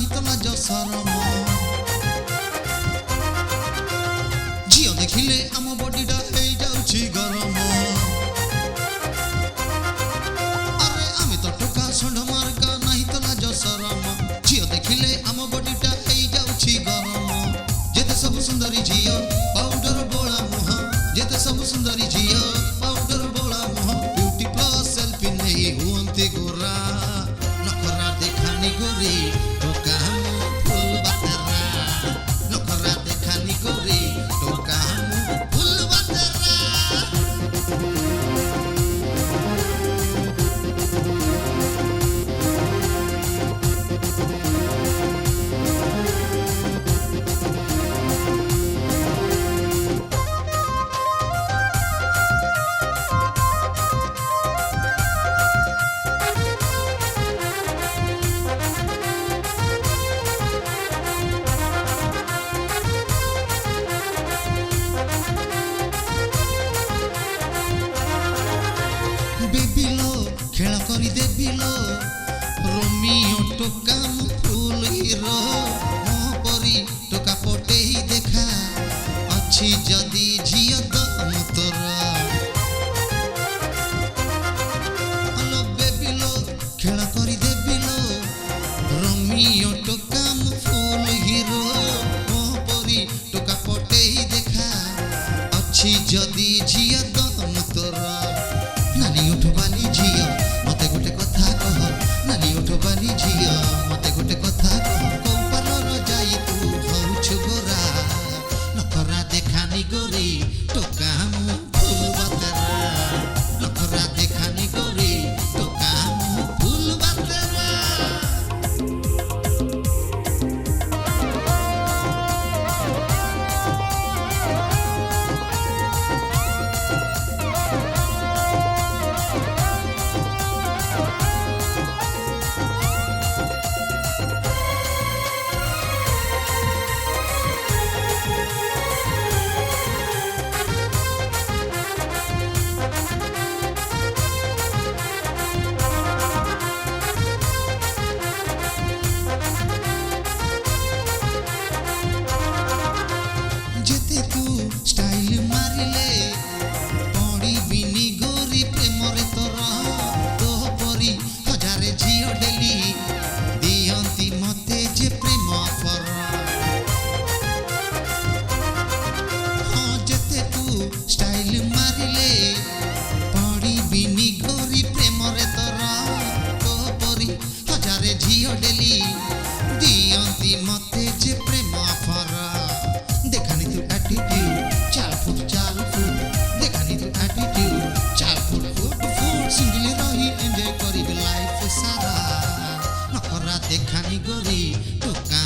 नहीं तो लाज शरम झियो देखिले आम बॉडीटा हो जाउछि गरम अरे आमी तो टोका षंढ मार्का नहीं तो लाज शरम झियो देखिले आम बॉडीटा हो जाउछि गरम जेते सब सुंदरी झियो पाउडर बोला मुह जेते सब सुंदरी झियो पाउडर बोला मुह ब्यूटी प्लस सेल्फी नहीं हुंती गोरा नखरा देखानी गोरी टोका फूल बातेरा नखरा देखानी गोरी टोका फूल बातेरा बेबिलो खेल करी देबिलो रोमियो टोका फूल हीरो मो परी टोका पटे ही देखा अच्छी जदी झियो दम तोर हेलो बेबिलो खेल करी देबिलो रोमियो टोका फूल हीरो मो परी टोका पटे ही देखा अच्छी जदी झियो दम तोर नानी उठ बाली झियो मते गोटे कथा कह नानी उठ बाली झियो मते गोटे कथा कह कौपालर जाई तू होउछु गोरा नखरा देखानी गोरी टोका फूल बातेरा नखरा देखानी गोरी टोका फूल बातेरा जेते तू स्टाइल मारिले पड़ी बिनी गोरी प्रेमरे तोर तो परी हजारे झियो डेली दियंती मते जे प्रेम फर हाँ जेते तू स्टाइल मारिले पड़ी बिनी गोरी प्रेमरे तोर तो परी हजारे झियो डेली दियंती मते जे प्रेम फर देखानी तू एटीट्यूड चाल फुट देखानी तू एटीट्यूड चाल फुट सिंगल रही एंजॉय करी लाइफ सारा नखरा देखानी गोरी टोका